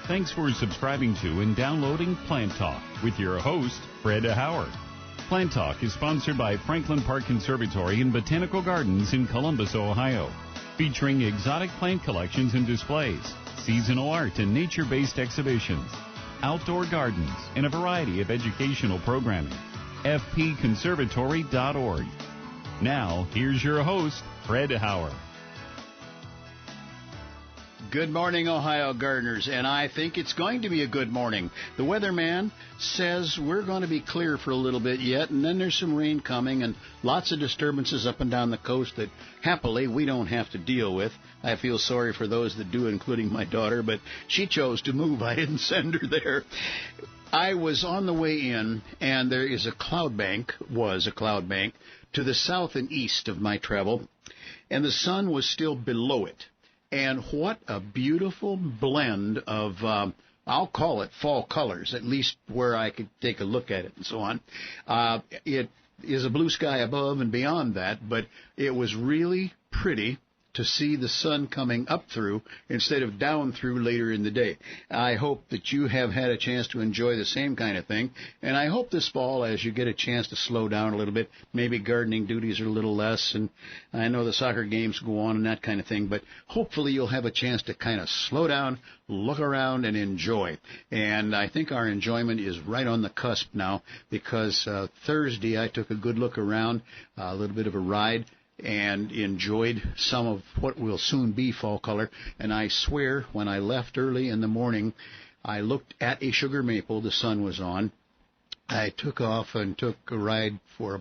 Thanks for subscribing to and downloading Plant Talk with your host, Fred Howard. Plant Talk is sponsored by Franklin Park Conservatory and Botanical Gardens in Columbus, Ohio, featuring exotic plant collections and displays, seasonal art and nature-based exhibitions, outdoor gardens, and a variety of educational programming. fpconservatory.org. Now, here's your host, Fred Howard. Good morning, Ohio gardeners, and I think it's going to be a good morning. The weatherman says we're going to be clear for a little bit yet, and then there's some rain coming and lots of disturbances up and down the coast that, happily, we don't have to deal with. I feel sorry for those that do, including my daughter, but she chose to move. I didn't send her there. I was on the way in, and there is a cloud bank to the south and east of my travel, and the sun was still below it. And what a beautiful blend of, I'll call it fall colors, at least where I could take a look at it and so on. It is a blue sky above and beyond that, but it was really pretty to see the sun coming up through instead of down through later in the day. I hope that you have had a chance to enjoy the same kind of thing, and I hope this fall, as you get a chance to slow down a little bit, maybe gardening duties are a little less, and I know the soccer games go on and that kind of thing, but hopefully you'll have a chance to kind of slow down, look around, and enjoy. And I think our enjoyment is right on the cusp now, because Thursday I took a good look around, a little bit of a ride, and enjoyed some of what will soon be fall color. And I swear, when I left early in the morning, I looked at a sugar maple. The sun was on. I took off and took a ride for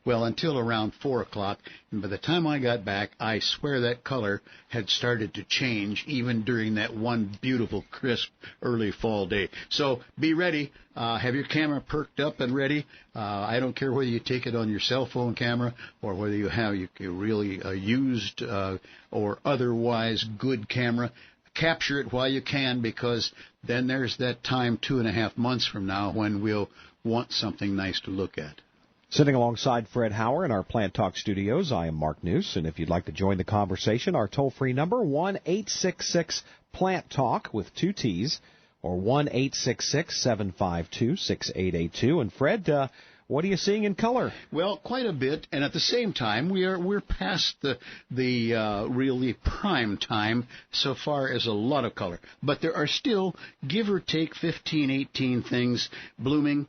until around 4 o'clock. And by the time I got back, I swear that color had started to change even during that one beautiful, crisp, early fall day. So be ready. Have your camera perked up and ready. I don't care whether you take it on your cell phone camera or whether you have really used or otherwise good camera. Capture it while you can, because then there's that time 2.5 months from now when we'll want something nice to look at. Sitting alongside Fred Howard in our Plant Talk studios, I am Mark Neuse, and if you'd like to join the conversation, our toll-free number, 1-866-PLANT-TALK with 2 T's, or 1-866-752-6882. And Fred, what are you seeing in color? Well, quite a bit, and at the same time, we're past the really prime time so far as a lot of color. But there are still, give or take, 15, 18 things blooming.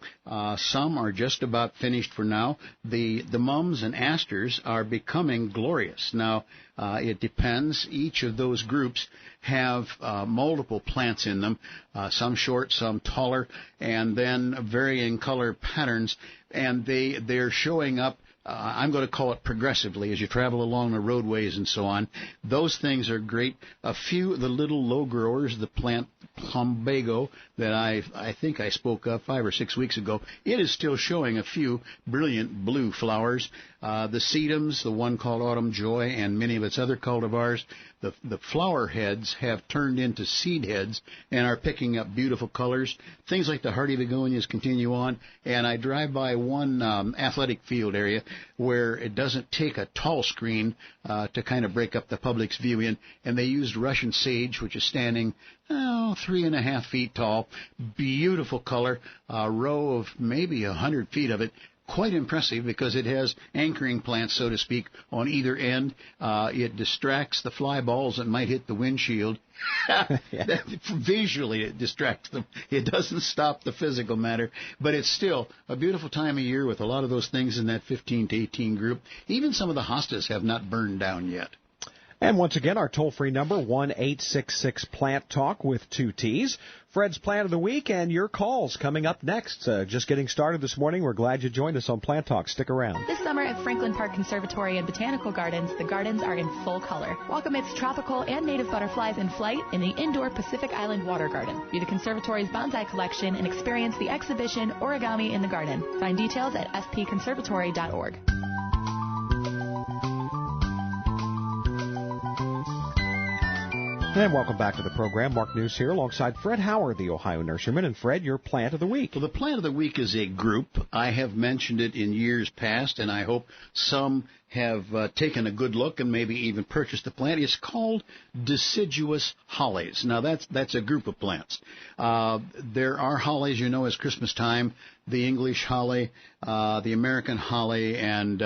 Some are just about finished for now. The mums and asters are becoming glorious. Now, it depends. Each of those groups have multiple plants in them, some short, some taller, and then varying color patterns. And they're showing up, I'm going to call it progressively, as you travel along the roadways and so on. Those things are great. A few, the little low growers, the plant plumbago that I think I spoke of 5 or 6 weeks ago, it is still showing a few brilliant blue flowers. The sedums, the one called Autumn Joy, and many of its other cultivars, the flower heads have turned into seed heads and are picking up beautiful colors. Things like the hardy begonias continue on, and I drive by one athletic field area where it doesn't take a tall screen to kind of break up the public's view in, and they used Russian sage, which is standing 3.5 feet tall. Beautiful color, a row of maybe 100 feet of it. Quite impressive because it has anchoring plants, so to speak, on either end. It distracts the fly balls that might hit the windshield. Visually, it distracts them. It doesn't stop the physical matter, but it's still a beautiful time of year with a lot of those things in that 15 to 18 group. Even some of the hostas have not burned down yet. And once again, our toll-free number, 1-866-PLANT-TALK with 2 T's. Fred's Plant of the Week and your calls coming up next. Just getting started this morning. We're glad you joined us on Plant Talk. Stick around. This summer at Franklin Park Conservatory and Botanical Gardens, the gardens are in full color. Welcome its tropical and native butterflies in flight in the indoor Pacific Island Water Garden. View the conservatory's bonsai collection and experience the exhibition Origami in the Garden. Find details at fpconservatory.org. And welcome back to the program. Mark Neuse here alongside Fred Howard, the Ohio nurseryman. And Fred, your Plant of the Week. Well, the Plant of the Week is a group. I have mentioned it in years past, and I hope some have taken a good look and maybe even purchased the plant. It's called deciduous hollies. Now, that's a group of plants. There are hollies, you know, as Christmas time, the English holly, the American holly, and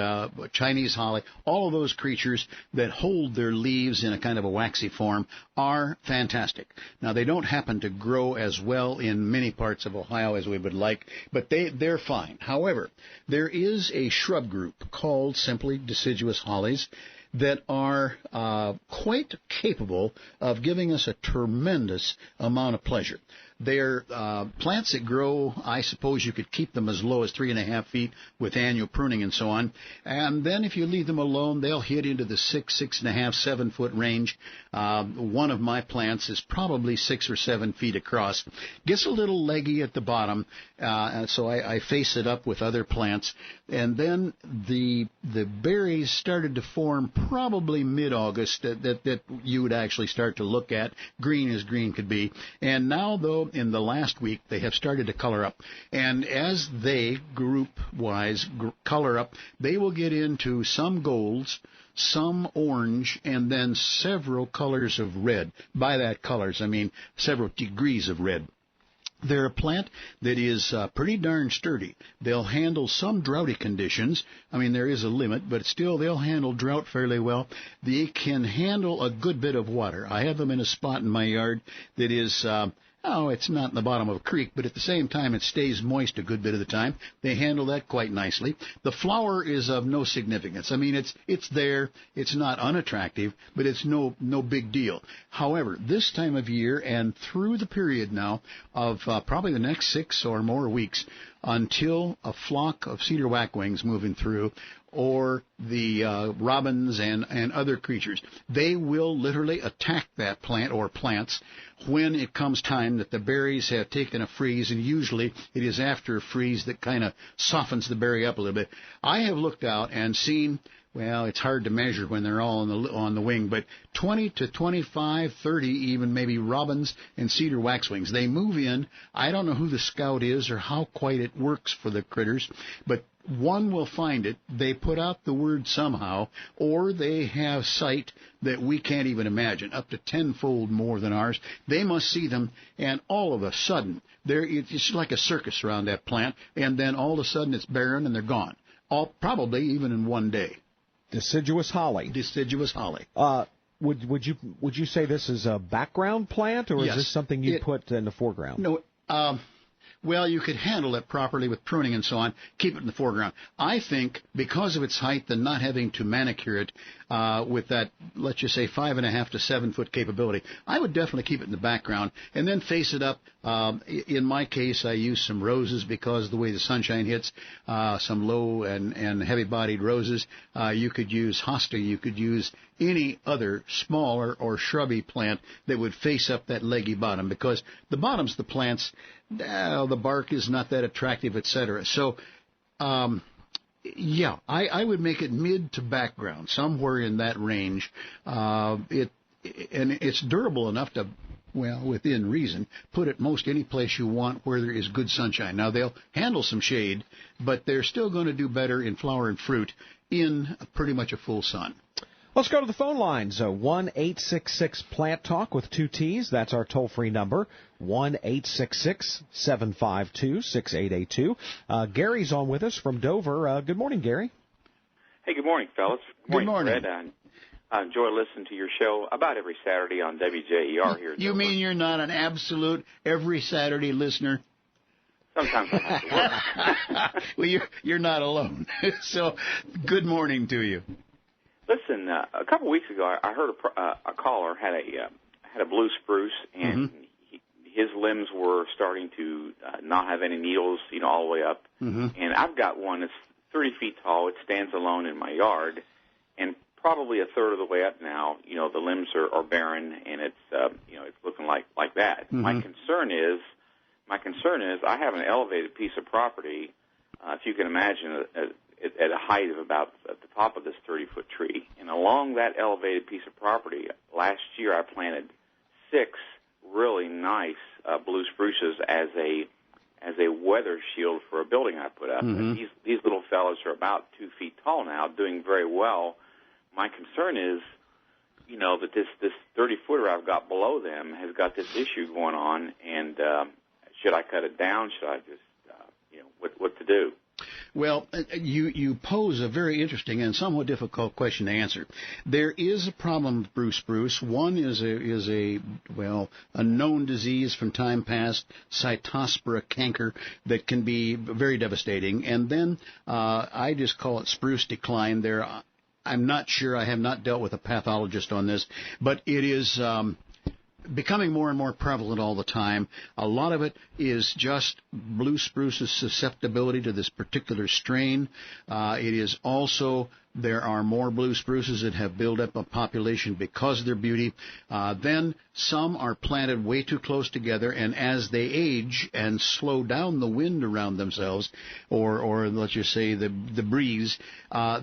Chinese holly. All of those creatures that hold their leaves in a kind of a waxy form are fantastic. Now, they don't happen to grow as well in many parts of Ohio as we would like, but they're fine. However, there is a shrub group called simply deciduous hollies that are quite capable of giving us a tremendous amount of pleasure. They're plants that grow, I suppose you could keep them as low as 3.5 feet with annual pruning and so on. And then if you leave them alone, they'll hit into the 6.5, 7 foot range. One of my plants is probably 6 or 7 feet across. Gets a little leggy at the bottom, so I face it up with other plants. And then the berries started to form probably mid-August that you would actually start to look at, green as green could be. And now, though, in the last week, they have started to color up. And as they, group-wise, color up, they will get into some golds, some orange, and then several colors of red. By that colors, I mean several degrees of red. They're a plant that is pretty darn sturdy. They'll handle some droughty conditions. I mean, there is a limit, but still they'll handle drought fairly well. They can handle a good bit of water. I have them in a spot in my yard that is... it's not in the bottom of a creek, but at the same time it stays moist a good bit of the time. They handle that quite nicely. The flower is of no significance. I mean, it's there. It's not unattractive, but it's no big deal. However, this time of year and through the period now of probably the next 6 or more weeks until a flock of cedar waxwings moving through, or the robins and other creatures, they will literally attack that plant or plants when it comes time that the berries have taken a freeze, and usually it is after a freeze that kind of softens the berry up a little bit. I have looked out and seen, well, it's hard to measure when they're all on the wing, but 20 to 25, 30 even maybe robins and cedar waxwings. They move in. I don't know who the scout is or how quite it works for the critters, but one will find it. They put out the word somehow, or they have sight that we can't even imagine, up to 10-fold more than ours. They must see them, and all of a sudden, it's like a circus around that plant, and then all of a sudden it's barren and they're gone, all probably even in one day. Deciduous holly. Deciduous holly. Would you say this is a background plant, or is this something you put in the foreground? No. Well, you could handle it properly with pruning and so on, keep it in the foreground. I think because of its height and not having to manicure it with that, let's just say, 5.5 to 7 foot capability, I would definitely keep it in the background and then face it up. In my case, I use some roses because of the way the sunshine hits, some low and heavy-bodied roses. You could use hosta. You could use any other smaller or shrubby plant that would face up that leggy bottom, because the bottoms of the plants, the bark is not that attractive, etc. So, I would make it mid to background, somewhere in that range. It's durable enough to, well, within reason, put it most any place you want where there is good sunshine. Now, they'll handle some shade, but they're still going to do better in flower and fruit in pretty much a full sun. Let's go to the phone lines. 1-866-PLANT-TALK with 2 T's. That's our toll-free number, 1-866-752-6882. Gary's on with us from Dover. Good morning, Gary. Hey, good morning, fellas. Good morning. Fred. I enjoy listening to your show about every Saturday on WJER here. You mean you're not an absolute every Saturday listener? Sometimes I have to work. Well, you're not alone. So, good morning to you. Listen, a couple of weeks ago, I heard a caller had a blue spruce, and his limbs were starting to not have any needles, all the way up. And I've got one that's 30 feet tall. It stands alone in my yard, and probably a third of the way up now. The limbs are barren, and it's it's looking like that. My concern is I have an elevated piece of property. If you can imagine at a height of about at the top of this 30-foot tree. And along that elevated piece of property, last year I planted 6 really nice blue spruces as a as a weather shield for a building I put up. And these little fellows are about 2 feet tall now, doing very well. My concern is, you know, that this 30-footer I've got below them has got this issue going on, and should I cut it down? Should I just, what to do? Well, you pose a very interesting and somewhat difficult question to answer. There is a problem with Bruce spruce. One is a known disease from time past, Cytospora canker, that can be very devastating. And then I just call it spruce decline. I'm not sure. I have not dealt with a pathologist on this, but it is becoming more and more prevalent all the time. A lot of it is just blue spruce's susceptibility to this particular strain. It is also, there are more blue spruces that have built up a population because of their beauty. Then some are planted way too close together, and as they age and slow down the wind around themselves, or let's just say the breeze,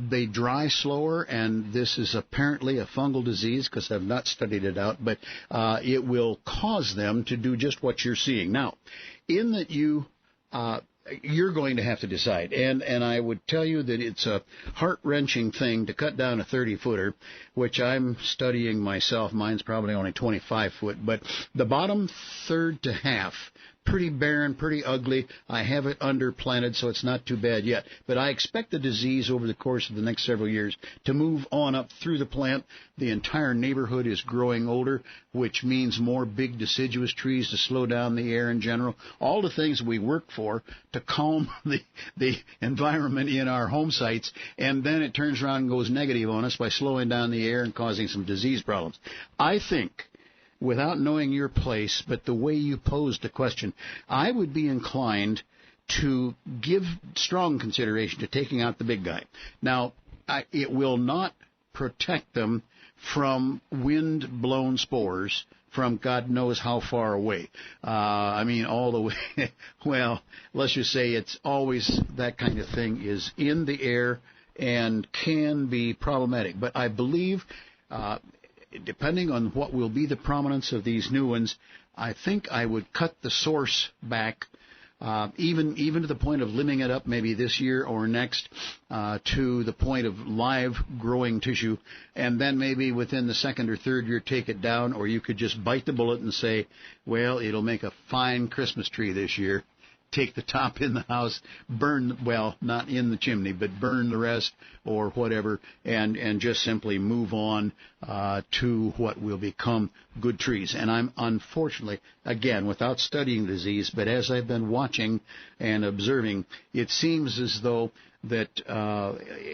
they dry slower, and this is apparently a fungal disease because I've not studied it out, but it will cause them to do just what you're seeing. Now, in that you're going to have to decide. And I would tell you that it's a heart-wrenching thing to cut down a 30-footer, which I'm studying myself. Mine's probably only 25-foot. But the bottom third to half, pretty barren, pretty ugly. I have it underplanted, so it's not too bad yet. But I expect the disease over the course of the next several years to move on up through the plant. The entire neighborhood is growing older, which means more big deciduous trees to slow down the air in general. All the things we work for to calm the environment in our home sites, and then it turns around and goes negative on us by slowing down the air and causing some disease problems. I think, without knowing your place, but the way you posed the question, I would be inclined to give strong consideration to taking out the big guy. Now, it will not protect them from wind-blown spores from God knows how far away. All the way. Well, let's just say it's always that kind of thing is in the air and can be problematic. But I believe, depending on what will be the prominence of these new ones, I think I would cut the source back, even to the point of limbing it up maybe this year or next, to the point of live growing tissue, and then maybe within the second or third year take it down, or you could just bite the bullet and say, well, it'll make a fine Christmas tree this year. Take the top in the house, burn, well, not in the chimney, but burn the rest or whatever, and just simply move on to what will become good trees. And I'm unfortunately, again, without studying the disease, but as I've been watching and observing, it seems as though that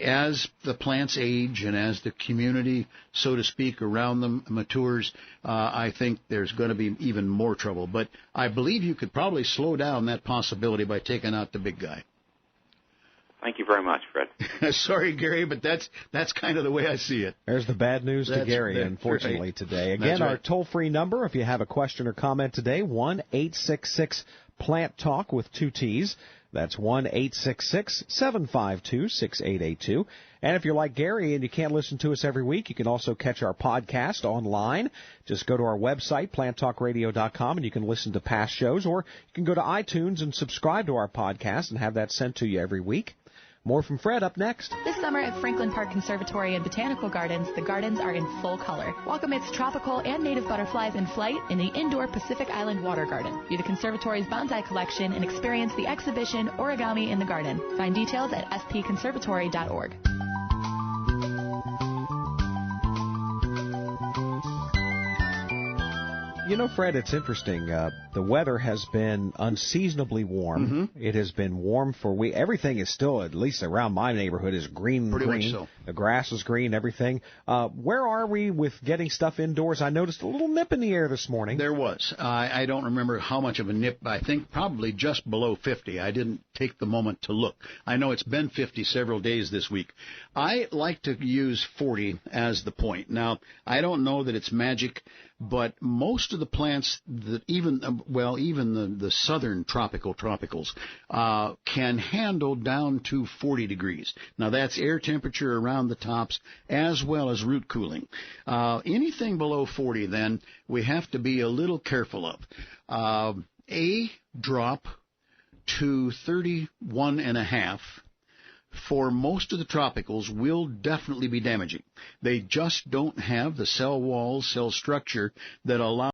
as the plants age and as the community, so to speak, around them matures, I think there's going to be even more trouble. But I believe you could probably slow down that possibility by taking out the big guy. Thank you very much, Fred. Sorry, Gary, but that's kind of the way I see it. There's the bad news to Gary, unfortunately, right. Today. Again, our toll-free number, if you have a question or comment today, 1-866-PLANT-TALK with 2 T's. That's 1-866-752-6882. And if you're like Gary and you can't listen to us every week, you can also catch our podcast online. Just go to our website, planttalkradio.com, and you can listen to past shows, or you can go to iTunes and subscribe to our podcast and have that sent to you every week. More from Fred up next. This summer at Franklin Park Conservatory and Botanical Gardens, the gardens are in full color. Welcome its tropical and native butterflies in flight in the indoor Pacific Island Water Garden. View the conservatory's bonsai collection and experience the exhibition Origami in the Garden. Find details at spconservatory.org. You know, Fred, it's interesting. The weather has been unseasonably warm. Mm-hmm. It has been warm for everything is still, at least around my neighborhood, is green. Pretty much so. The grass is green, everything. Where are we with getting stuff indoors? I noticed a little nip in the air this morning. There was. I don't remember how much of a nip. I think probably just below 50. I didn't take the moment to look. I know it's been 50 several days this week. I like to use 40 as the point. Now, I don't know that it's magic, but most of the plants that even the southern trapicals can handle down to 40 degrees. Now that's air temperature around the tops as well as root cooling. Anything below 40, then we have to be a little careful of. A drop to 31.5 for most of the tropicals will definitely be damaging. They just don't have the cell walls, cell structure that allow